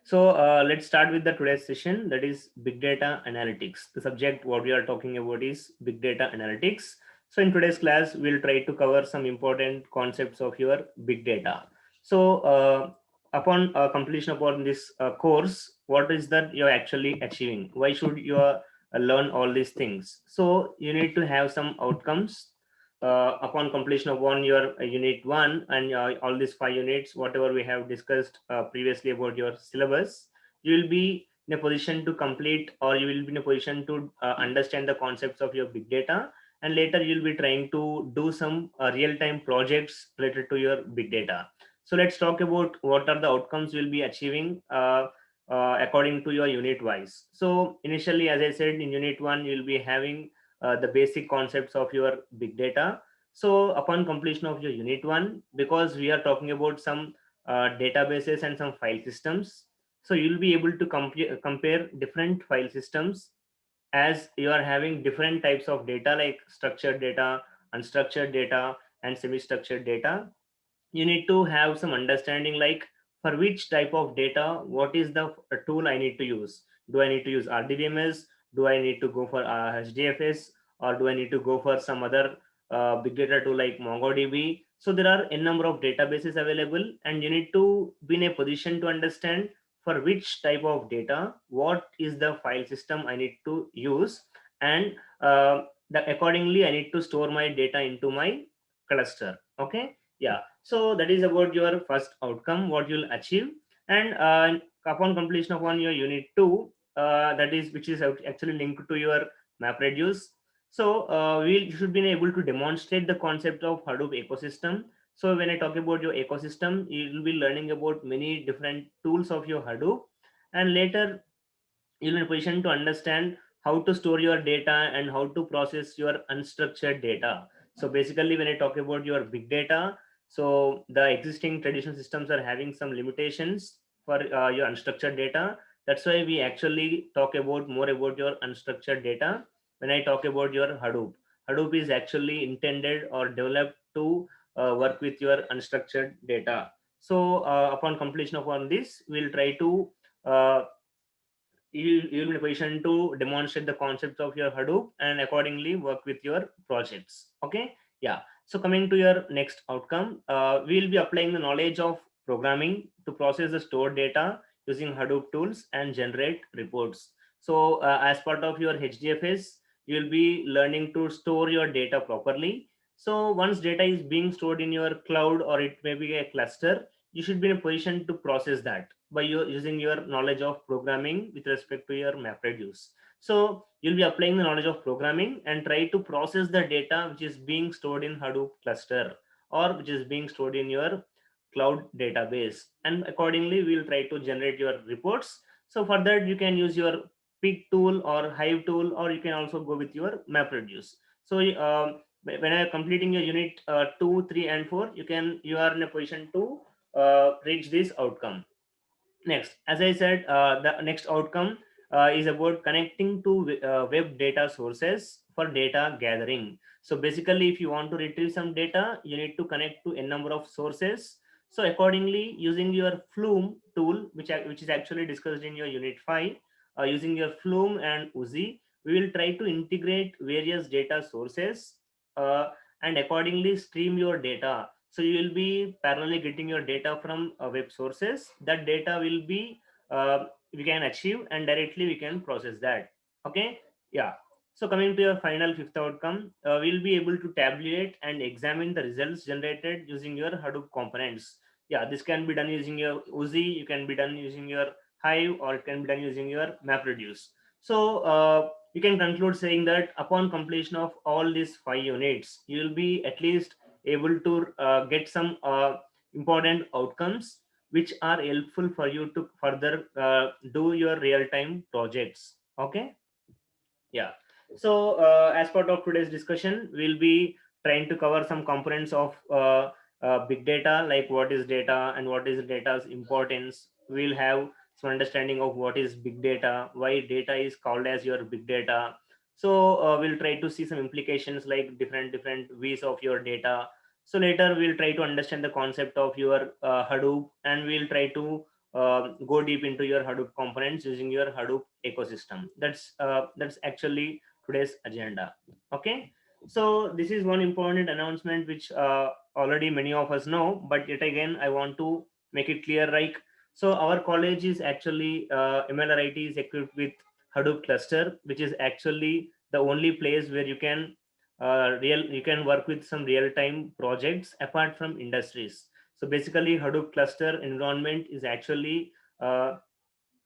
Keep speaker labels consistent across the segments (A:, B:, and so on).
A: So let's start with the today's session, that is big data analytics. The subject what we are talking about is big data analytics. So in today's class, we'll try to cover some important concepts of your big data. So upon completion upon this course, what is that you're actually achieving? Why should you learn all these things? So you need to have some outcomes upon completion of your unit one and all these 5 units, whatever we have discussed previously about your syllabus, you will be in a position to complete, or you will be in a position to understand the concepts of your big data. And later you'll be trying to do some real-time projects related to your big data. So let's talk about what are the outcomes you'll be achieving according to your unit wise. So initially, as I said, in unit one you'll be having the basic concepts of your big data. So upon completion of your unit one, because we are talking about some databases and some file systems, so you'll be able to compare different file systems, as you are having different types of data like structured data, unstructured data, and semi-structured data. You need to have some understanding like for which type of data what is the tool I need to use. Do I need to use rdbms? Do I need to go for hdfs? Or do I need to go for some other big data tool like mongodb? So there are a number of databases available, and you need to be in a position to understand for which type of data what is the file system I need to use. And accordingly I need to store my data into my cluster. Okay, yeah. So that is about your first outcome what you'll achieve. And upon completion of your unit 2, that is which is actually linked to your map reduce. So we should be able to demonstrate the concept of hadoop ecosystem. So when I talk about your ecosystem, you will be learning about many different tools of your hadoop. And later you'll be in a position to understand how to store your data and how to process your unstructured data. So basically, when I talk about your big data, so the existing traditional systems are having some limitations for your unstructured data. That's why we actually talk about more about your unstructured data. When I talk about your hadoop, hadoop is actually intended or developed to work with your unstructured data. So upon completion of all this, we'll try to uh, you'll be in a position to demonstrate the concepts of your hadoop and accordingly work with your projects. Okay, yeah. So coming to your next outcome, we'll be applying the knowledge of programming to process the stored data using hadoop tools and generate reports. So as part of your hdfs, you'll be learning to store your data properly. So once data is being stored in your cloud or it may be a cluster, you should be in a position to process that by using your knowledge of programming with respect to your MapReduce. So you'll be applying the knowledge of programming and try to process the data which is being stored in Hadoop cluster or which is being stored in your cloud database. And accordingly, we'll try to generate your reports. So for that, you can use your Pig tool or Hive tool, or you can also go with your MapReduce. So when I am completing your unit 2, 3, and 4, you are in a position to reach this outcome. Next, as I said, the next outcome is about connecting to web data sources for data gathering. So basically, if you want to retrieve some data, you need to connect to a number of sources. So accordingly, using your Flume tool, which is actually discussed in your unit 5, using your Flume and Uzi, we will try to integrate various data sources uh, and accordingly stream your data. So you will be parallelly getting your data from web sources. That data will be we can achieve and directly we can process that. Okay, yeah. So coming to your final fifth outcome, we'll be able to tabulate and examine the results generated using your Hadoop components. Yeah, this can be done using your Uzi, you can be done using your Hive, or it can be done using your MapReduce. So you can conclude saying that upon completion of all these 5 units, you will be at least able to get some important outcomes which are helpful for you to further do your real-time projects. Okay, yeah. So as part of today's discussion, we'll be trying to cover some components of big data, like what is data and what is data's importance. We'll have some understanding of what is big data, why data is called as your big data. So we'll try to see some implications like different ways of your data. So later we'll try to understand the concept of your Hadoop, and we'll try to go deep into your Hadoop components using your Hadoop ecosystem. That's actually today's agenda. Okay, so this is one important announcement which already many of us know, but yet again I want to make it clear. Like, so our college is actually MLRIT is equipped with Hadoop cluster, which is actually the only place where you can work with some real time projects apart from industries. So basically, Hadoop cluster environment is actually uh,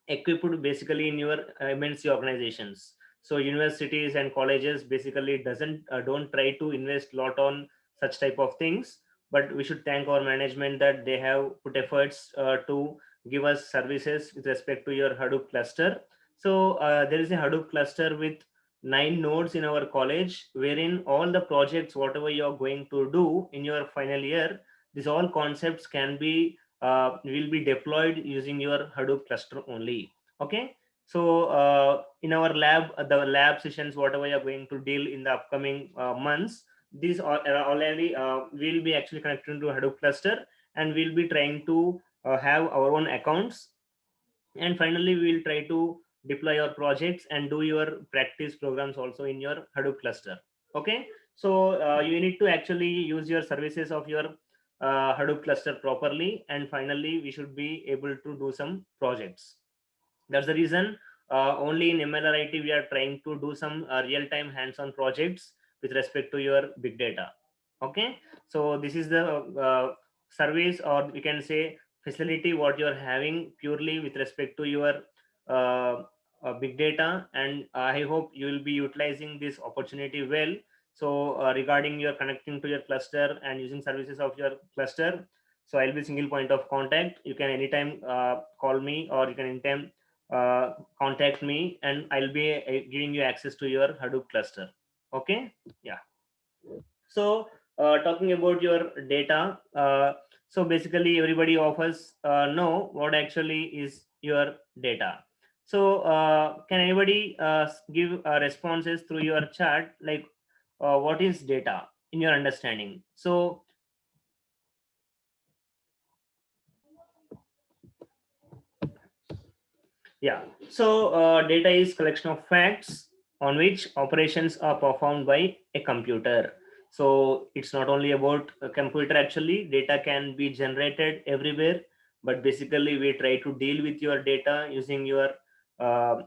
A: equipped basically in your MNC organizations. So universities and colleges basically doesn't don't try to invest lot on such type of things, but we should thank our management that they have put efforts to give us services with respect to your Hadoop cluster. So there is a Hadoop cluster with 9 nodes in our college, wherein all the projects whatever you are going to do in your final year, these all concepts can be will be deployed using your Hadoop cluster only. Okay, so in our lab, the lab sessions, whatever you're going to deal in the upcoming months, these are already will be actually connected to Hadoop cluster, and we'll be trying to have our own accounts, and finally we will try to deploy your projects and do your practice programs also in your Hadoop cluster. Okay, so you need to actually use your services of your Hadoop cluster properly, and finally we should be able to do some projects. That's the reason only in MLRIT we are trying to do some real-time hands-on projects with respect to your big data. Okay, so this is the service, or we can say facility, what you're having purely with respect to your uh, big data, and I hope you will be utilizing this opportunity well. So regarding your connecting to your cluster and using services of your cluster, so I'll be single point of contact. You can anytime call me, or you can anytime uh, contact me, and I'll be giving you access to your Hadoop cluster. Okay, yeah. So talking about your data, so basically everybody of us know what actually is your data. So can anybody give responses through your chat, like what is data in your understanding? So yeah, so data is collection of facts on which operations are performed by a computer. So it's not only about a computer, actually data can be generated everywhere, but basically we try to deal with your data using your uh,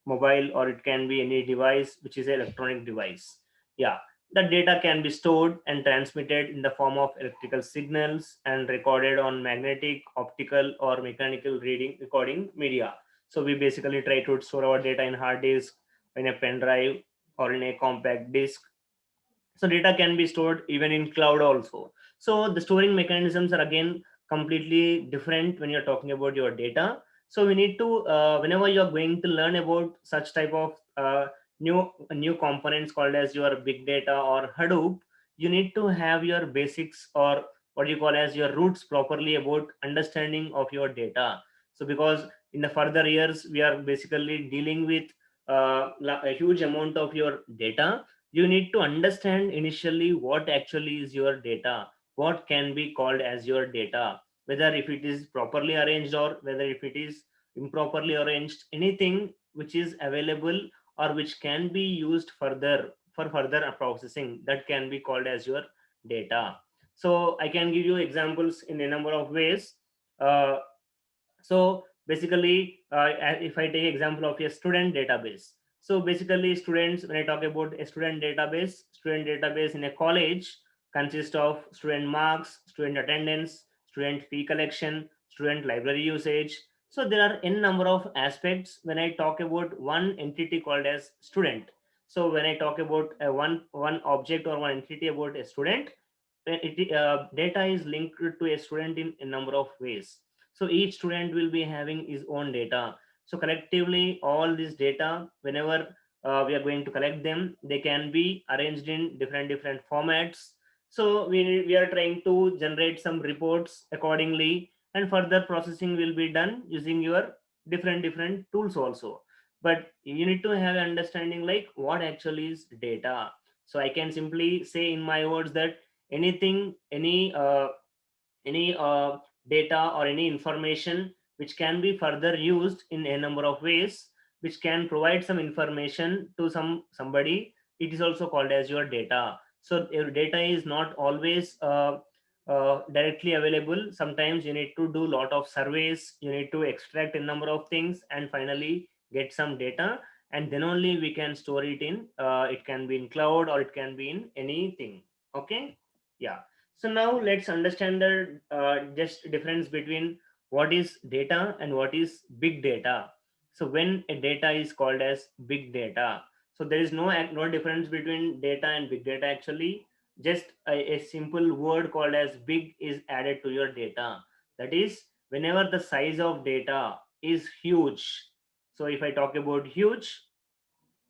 A: mobile, or it can be any device which is an electronic device. Yeah, the data can be stored and transmitted in the form of electrical signals and recorded on magnetic, optical, or mechanical reading recording media. So we basically try to store our data in hard disk, in a pen drive, or in a compact disk. So data can be stored even in cloud also. So the storing mechanisms are again completely different when you're talking about your data. So we need to whenever you're going to learn about such type of new components called as your big data or Hadoop, you need to have your basics, or what you call as your roots, properly about understanding of your data. So because in the further years we are basically dealing with a huge amount of your data, you need to understand initially what actually is your data, what can be called as your data, whether if it is properly arranged or whether if it is improperly arranged, anything which is available or which can be used further for further processing, that can be called as your data. So I can give you examples in a number of ways. uh, so basically if I take example of a student database, so basically students, when I talk about a student database in a college consists of student marks, student attendance, student fee collection, student library usage. So there are n number of aspects when I talk about one entity called as student. So when I talk about one object or one entity about a student, data is linked to a student in a number of ways. So each student will be having his own data. So collectively all this data, whenever we are going to collect them, they can be arranged in different formats. So we are trying to generate some reports accordingly, and further processing will be done using your different tools also. But you need to have an understanding like what actually is data. So I can simply say in my words that anything, any data or any information which can be further used in a number of ways, which can provide some information to somebody. It is also called as your data. So your data is not always directly available. Sometimes you need to do lot of surveys, you need to extract a number of things and finally get some data, and then only we can store it in, it can be in cloud or it can be in anything. Okay. Yeah. So now let's understand the just difference between what is data and what is big data. So when a data is called as big data, so there is no difference between data and big data actually. Just a simple word called as big is added to your data. That is, whenever the size of data is huge. So if I talk about huge,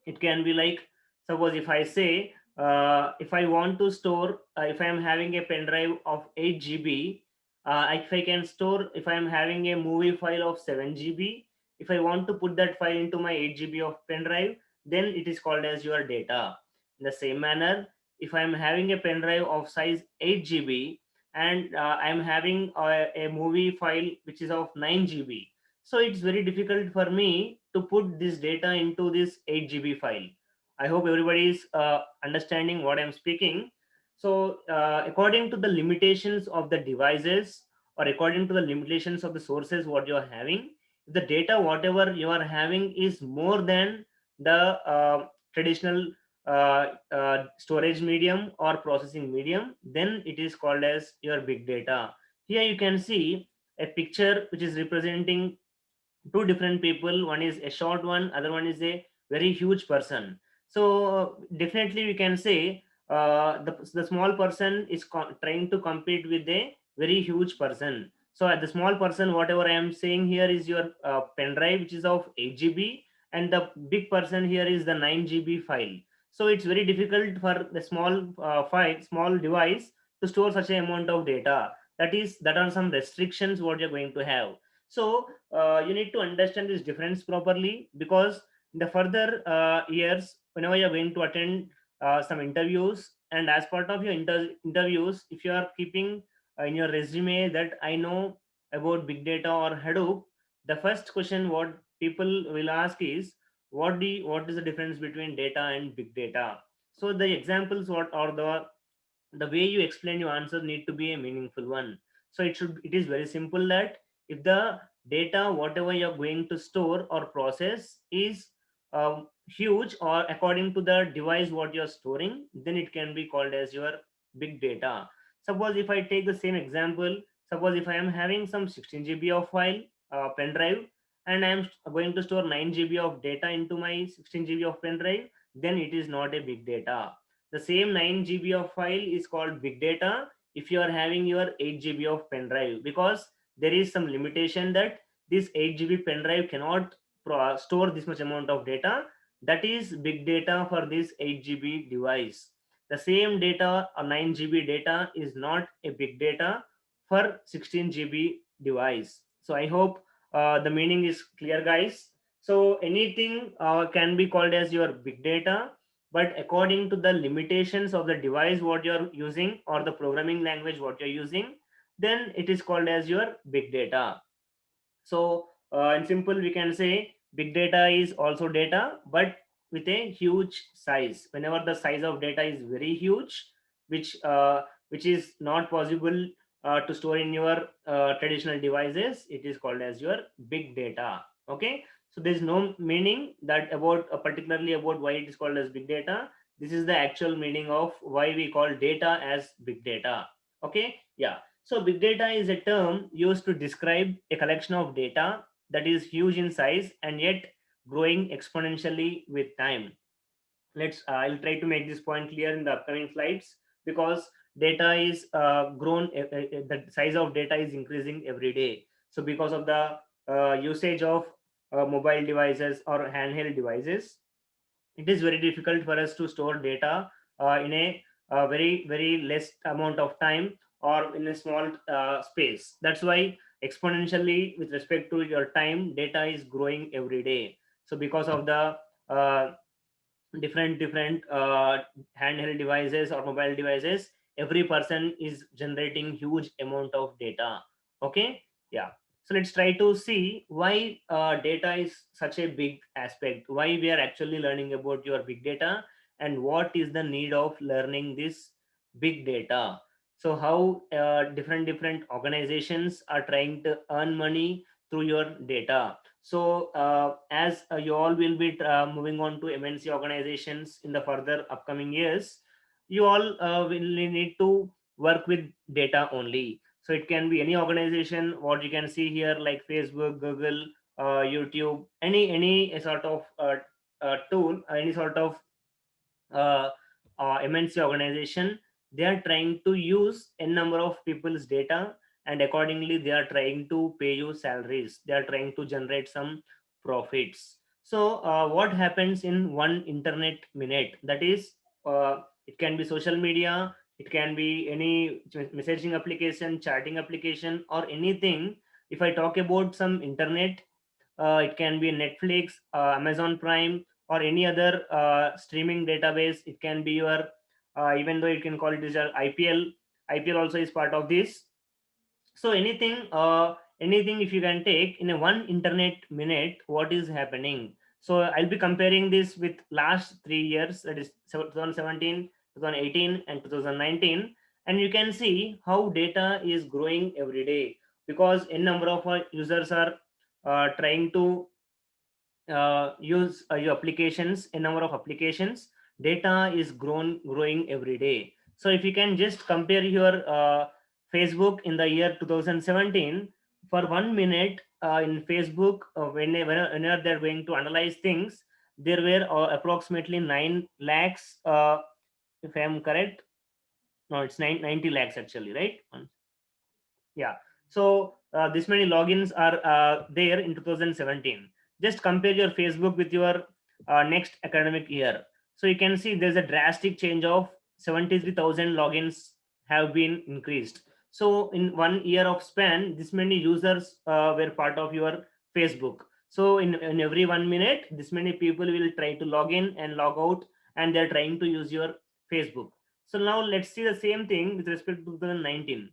A: it can be like, suppose if I say, if I want to store, if I am having a pen drive of 8 GB, if I can store, if I am having a movie file of 7 GB, if I want to put that file into my 8 GB of pen drive, then it is called as your data. In the same manner, if I am having a pen drive of size 8 GB, and I am having a movie file which is of 9 GB, so it's very difficult for me to put this data into this 8 GB file. I hope everybody is understanding what I'm speaking. So according to the limitations of the devices, or according to the limitations of the sources what you are having, if the data whatever you are having is more than the traditional storage medium or processing medium, then it is called as your big data. Here you can see a picture which is representing two different people. One is a short one, other one is a very huge person. So definitely we can say the small person is trying to compete with a very huge person. So at the small person, whatever I am saying here is your pen drive which is of 8 GB, and the big person here is the 9 GB file. So it's very difficult for the small device to store such an amount of data. That are some restrictions what you're going to have. So you need to understand this difference properly, because in the further years, whenever you're going to attend some interviews, and as part of your interviews, if you are keeping in your resume that I know about big data or Hadoop, the first question what people will ask is, what is the difference between data and big data? So the examples what, or the way you explain your answer need to be a meaningful one. So it is very simple that if the data whatever you're going to store or process is huge, or according to the device what you're storing, then it can be called as your big data. Suppose if I take the same example, suppose if I am having some 16 GB of file pen drive, and I am going to store 9 GB of data into my 16 GB of pen drive, then it is not a big data. The same 9 GB of file is called big data if you are having your 8 GB of pen drive, because there is some limitation that this 8 GB pen drive cannot store this much amount of data. That is big data for this 8 GB device. The same data or 9 GB data is not a big data for 16 GB device. So I hope the meaning is clear, guys. So anything can be called as your big data, but according to the limitations of the device what you're using, or the programming language what you're using, then it is called as your big data. So in simple we can say big data is also data, but with a huge size. Whenever the size of data is very huge, which is not possible to store in your traditional devices, it is called as your big data. Okay. So there is no meaning that about particularly about why it is called as big data. This is the actual meaning of why we call data as big data. Okay. Yeah. So big data is a term used to describe a collection of data that is huge in size and yet growing exponentially with time. I'll try to make this point clear in the upcoming slides, because data is grown, the size of data is increasing every day. So because of the usage of mobile devices or handheld devices, it is very difficult for us to store data in a very less amount of time, or in a small space. That's why exponentially with respect to your time, data is growing every day. So because of the uh, different handheld devices or mobile devices, every person is generating huge amount of data. Okay. Yeah. So let's try to see why data is such a big aspect, why we are actually learning about your big data, and what is the need of learning this big data. So how different organizations are trying to earn money through your data. So as you all will be moving on to MNC organizations in the further upcoming years, you all will need to work with data only. So it can be any organization, what you can see here, like Facebook, Google, YouTube, any sort of tool, any sort of uh, MNC organization. They are trying to use a number of people's data, and accordingly they are trying to pay you salaries, they are trying to generate some profits. So what happens in one internet minute, that is it can be social media, it can be any messaging application, chatting application, or anything. If I talk about some internet, it can be Netflix, Amazon Prime, or any other streaming database. It can be your even though you can call it as your IPL also is part of this. So anything if you can take in a one internet minute, what is happening. So I'll be comparing this with last 3 years, that is 2017, 2018, and 2019, and you can see how data is growing every day, because a number of users are trying to use your applications, a number of applications. Data is growing every day. So if you can just compare your Facebook in the year 2017, for 1 minute in Facebook, whenever they're going to analyze things, there were approximately 9 lakhs, if I am correct. No, it's 90 lakhs actually, right? Yeah. So this many logins are there in 2017. Just compare your Facebook with your next academic year. So you can see there's a drastic change of 73,000 logins have been increased. So in 1 year of span, this many users were part of your Facebook. So in every 1 minute, this many people will try to log in and log out, and they're trying to use your Facebook. So now let's see the same thing with respect to 2019.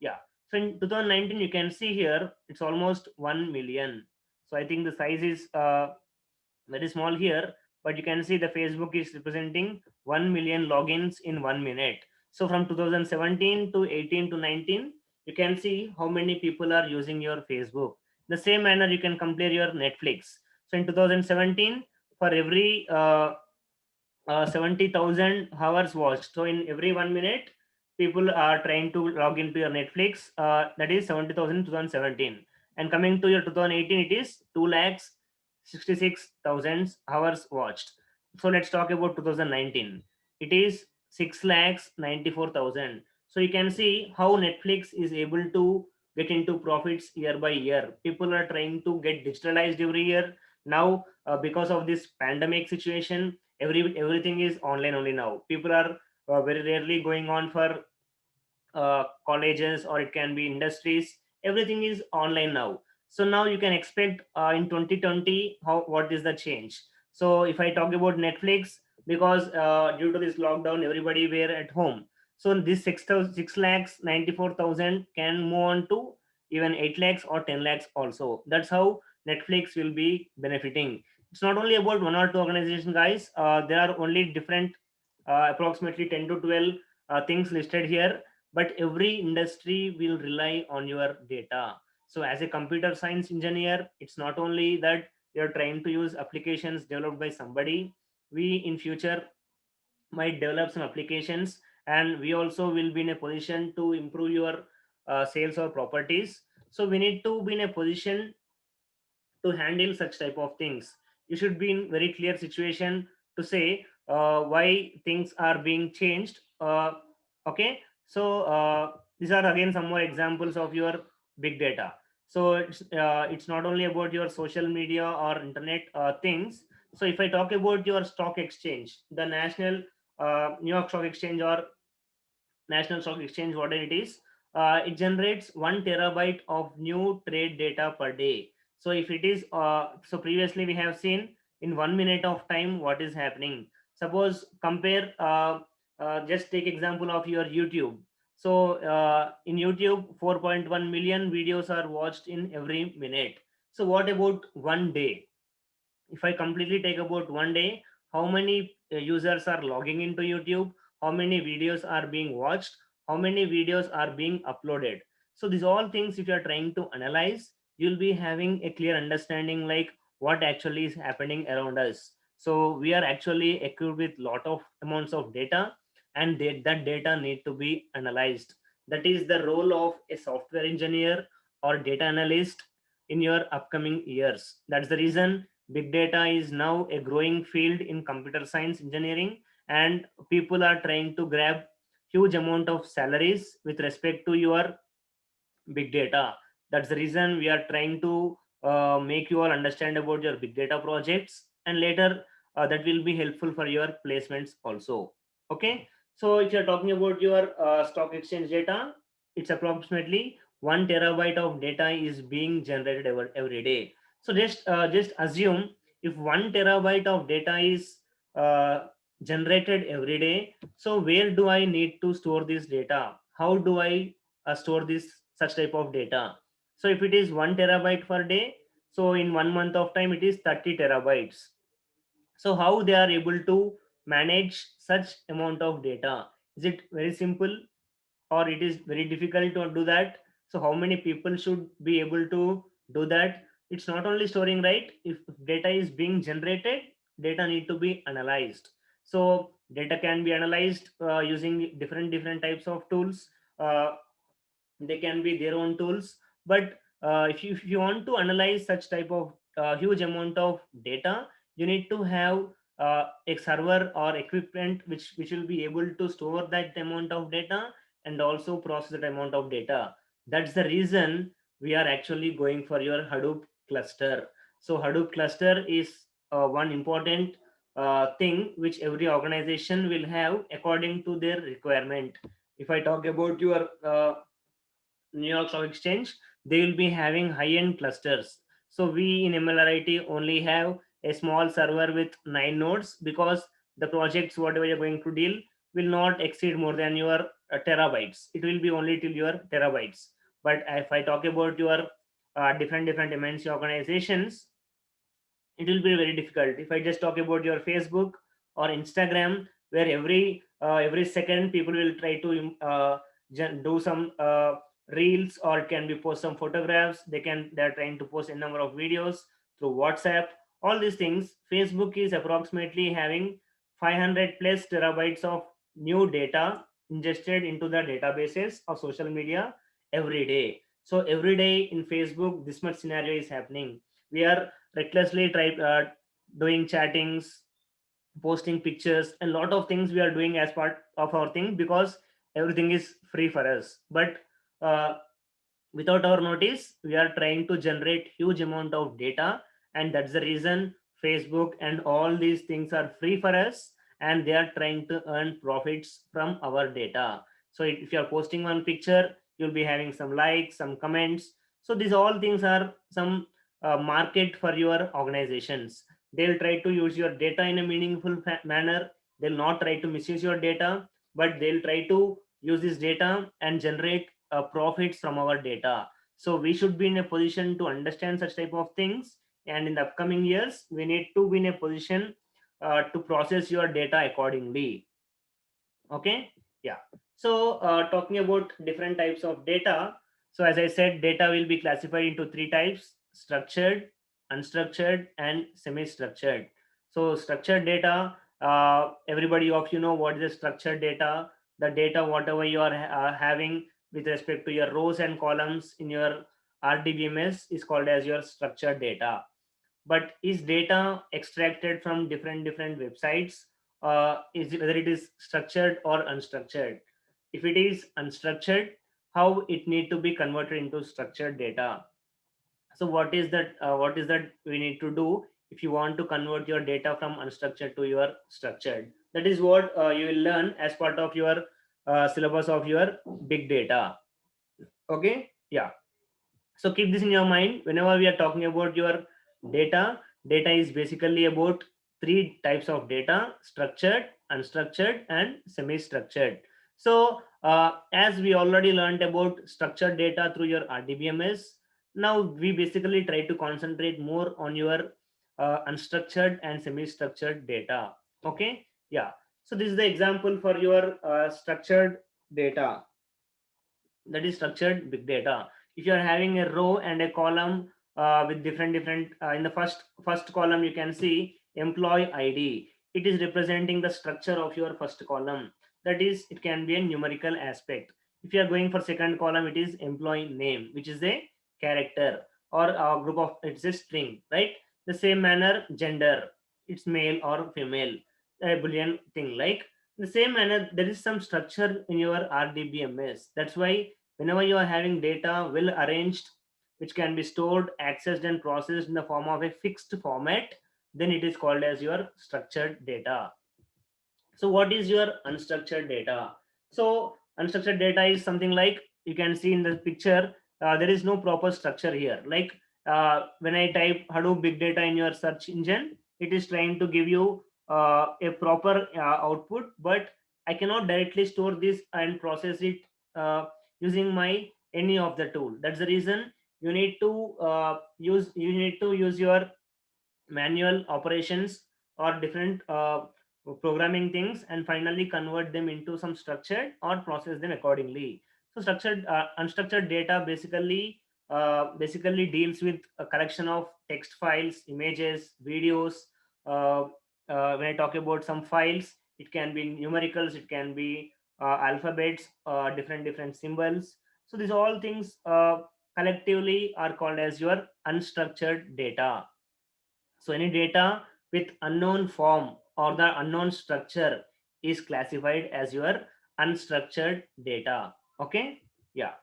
A: Yeah. So in 2019, you can see here it's almost 1 million. So I think the size is very small here, but you can see the Facebook is representing 1 million logins in 1 minute. So from 2017 to 18 to 19, you can see how many people are using your Facebook. The same manner, you can compare your Netflix. So in 2017, for every 70,000 hours watched. So in every 1 minute, people are trying to log into your Netflix. That is 70,000 2017. And coming to your 2018, it is 2 lakhs 66,000 hours watched. So let's talk about 2019. It is 6 lakhs 94,000. So you can see how Netflix is able to get into profits year by year. People are trying to get digitalized every year. Now, because of this pandemic situation, everything is online only now. People are very rarely going on for colleges, or it can be industries. Everything is online now. So now you can expect in 2020 how what is the change. So if I talk about Netflix, because due to this lockdown everybody were at home, so this 6 lakhs 94,000 can move on to even 8 lakhs or 10 lakhs also. That's how Netflix will be benefiting. It's not only about one or two organizations, guys. There are only different approximately 10 to 12 things listed here, but every industry will rely on your data. So as a computer science engineer, it's not only that you're trying to use applications developed by somebody. We in future might develop some applications, and we also will be in a position to improve your sales or properties. So we need to be in a position to handle such type of things. You should be in very clear situation to say why things are being changed. Okay. So these are again some more examples of your big data. So it's not only about your social media or internet things. So if I talk about your stock exchange, the national New York Stock Exchange or National Stock Exchange, whatever it is, it generates 1 terabyte of new trade data per day. So if it is, so previously we have seen in 1 minute of time what is happening. Suppose compare, just take example of your YouTube. So in YouTube, 4.1 million videos are watched in every minute. So what about one day? If I completely take about one day, how many users are logging into YouTube, how many videos are being watched, how many videos are being uploaded. So these all things, if you are trying to analyze, you'll be having a clear understanding like what actually is happening around us. So we are actually equipped with lot of amounts of data, and that data need to be analyzed. That is the role of a software engineer or data analyst in your upcoming years. That's the reason big data is now a growing field in computer science engineering, and people are trying to grab huge amount of salaries with respect to your big data. That's the reason we are trying to make you all understand about your big data projects, and later that will be helpful for your placements also. Okay, so if you're talking about your stock exchange data, it's approximately 1 terabyte of data is being generated every day. So just assume if 1 terabyte of data is uh, generated every day, so where do I need to store this data? How do I store this such type of data? So if it is 1 terabyte per day, so in 1 month of time it is 30 terabytes. So how they are able to manage such amount of data? Is it very simple, or it is very difficult to do that? So how many people should be able to do that? It's not only storing, right? If data is being generated, data need to be analyzed. So data can be analyzed using different types of tools. They can be their own tools, but if you want to analyze such type of huge amount of data, you need to have a server or equipment which will be able to store that amount of data and also process that amount of data. That's the reason we are actually going for your Hadoop cluster. So Hadoop cluster is one important thing which every organization will have according to their requirement. If I talk about your New York Stock Exchange, they will be having high-end clusters. So we in MLRIT only have a small server with 9 nodes, because the projects whatever you're going to deal will not exceed more than your terabytes. It will be only till your terabytes. But if I talk about your different MNC organizations, it will be very difficult. If I just talk about your Facebook or Instagram, where every second people will try to do some reels, or can be post some photographs, they're trying to post a number of videos through WhatsApp, all these things. Facebook is approximately having 500 plus terabytes of new data ingested into the databases of social media every day. So every day in Facebook this much scenario is happening. We are recklessly doing chattings, posting pictures, and lot of things we are doing as part of our thing, because everything is free for us. But uh, without our notice we are trying to generate huge amount of data, and that's the reason Facebook and all these things are free for us, and they are trying to earn profits from our data. So if you are posting one picture, you'll be having some likes, some comments. So these all things are some market for your organizations. They'll try to use your data in a meaningful manner. They'll not try to misuse your data, but they'll try to use this data and generate profits from our data. So we should be in a position to understand such type of things, and in the upcoming years we need to be in a position to process your data accordingly. Okay, yeah. So talking about different types of data, so as I said, data will be classified into three types: structured, unstructured, and semi-structured. So structured data, everybody of you know what is a structured data. The data whatever you are having with respect to your rows and columns in your RDBMS is called as your structured data. But is data extracted from different websites, is whether it is structured or unstructured? If it is unstructured, how it need to be converted into structured data? So what is that we need to do if you want to convert your data from unstructured to your structured? That is what you will learn as part of your syllabus of your big data. Okay, yeah. So keep this in your mind whenever we are talking about your data. Data is basically about three types of data: structured, unstructured, and semi-structured. So as we already learned about structured data through your RDBMS, now we basically try to concentrate more on your unstructured and semi-structured data. Okay, yeah. So this is the example for your structured data, that is structured big data. If you are having a row and a column with different in the first column, you can see employee ID. It is representing the structure of your first column, that is it can be a numerical aspect. If you are going for second column, it is employee name, which is a character or a group of, it's a string, right? The same manner, gender, it's male or female, a boolean thing. Like the same manner, there is some structure in your RDBMS. That's why whenever you are having data well arranged, which can be stored, accessed, and processed in the form of a fixed format, then it is called as your structured data. So what is your unstructured data? So unstructured data is something like, you can see in the picture, there is no proper structure here. Like when I type Hadoop big data in your search engine, it is trying to give you a proper output, but I cannot directly store this and process it uh, using my any of the tool. That's the reason you need to use your manual operations or different programming things, and finally convert them into some structured or process them accordingly. So structured unstructured data basically deals with a collection of text files, images, videos. uh, when I talk about some files, it can be numericals, it can be alphabets, different symbols. So these all things collectively are called as your unstructured data. So any data with unknown form or the unknown structure is classified as your unstructured data. Okay? Yeah.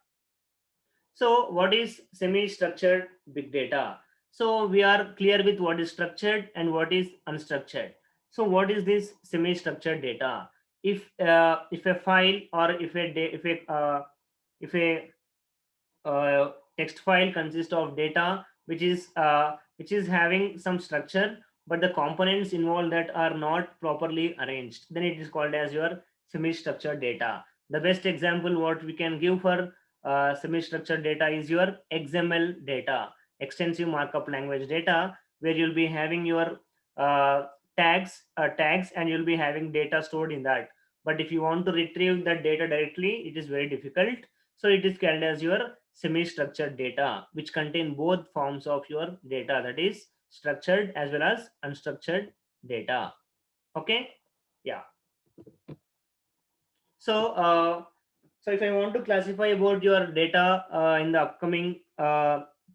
A: So what is semi-structured big data? So we are clear with what is structured and what is unstructured. So what is this semi-structured data? If a file or if a text file consists of data which is having some structure, but the components involved that are not properly arranged, then it is called as your semi-structured data. The best example what we can give for semi-structured data is your XML data, extensive markup language data, where you'll be having your uh, tags, and you'll be having data stored in that. But if you want to retrieve that data directly, it is very difficult. So it is called as your semi-structured data, which contain both forms of your data, that is structured as well as unstructured data. Okay, yeah. So so if I want to classify about your data in the upcoming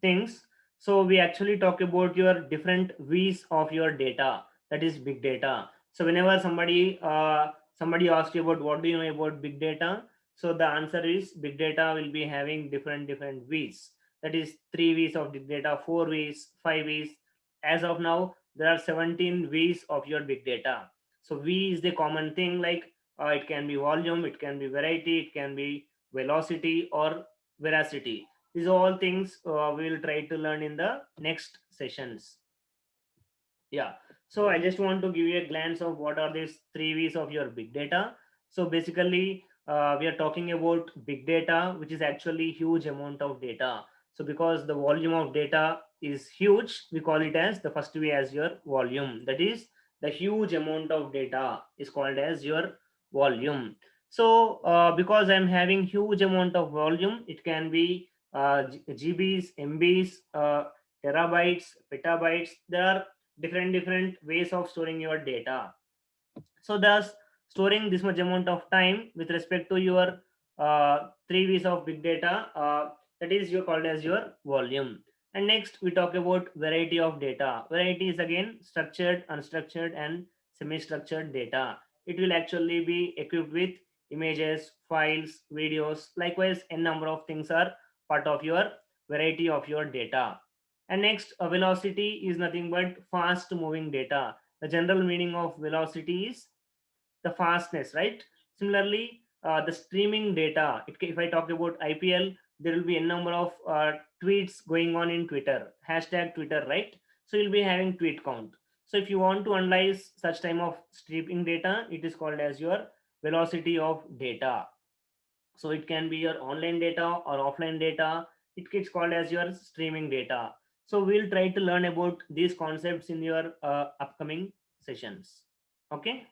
A: things, so we actually talk about your different v's of your data, that is big data. So whenever somebody asks you about what do you know about big data, so the answer is big data will be having different v's, that is 3 v's of big data, 4 v's, 5 v's. As of now there are 17 v's of your big data. So v is the common thing, like it can be volume, it can be variety, it can be velocity or veracity. These are all things we will try to learn in the next sessions. Yeah. So I just want to give you a glance of what are these 3 v's of your big data. So basically we are talking about big data, which is actually huge amount of data. So because the volume of data is huge, we call it as the first v as your volume, that is the huge amount of data is called as your volume. So because I'm having huge amount of volume, it can be gbs, mbs, terabytes, petabytes. There are different ways of storing your data. So thus storing this much amount of time with respect to your 3 v's of big data, that is you called as your volume. And next we talk about variety of data. Variety is again structured, unstructured, and semi-structured data. It will actually be equipped with images, files, videos. Likewise n number of things are part of your variety of your data. And next, velocity is nothing but fast moving data. The general meaning of velocity is the fastness, right? Similarly, the streaming data, if I talk about IPL, there will be a number of tweets going on in Twitter, hashtag Twitter, right? So you'll be having tweet count. So if you want to analyze such type of streaming data, it is called as your velocity of data. So it can be your online data or offline data. It gets called as your streaming data. So we'll try to learn about these concepts in your upcoming sessions. Okay.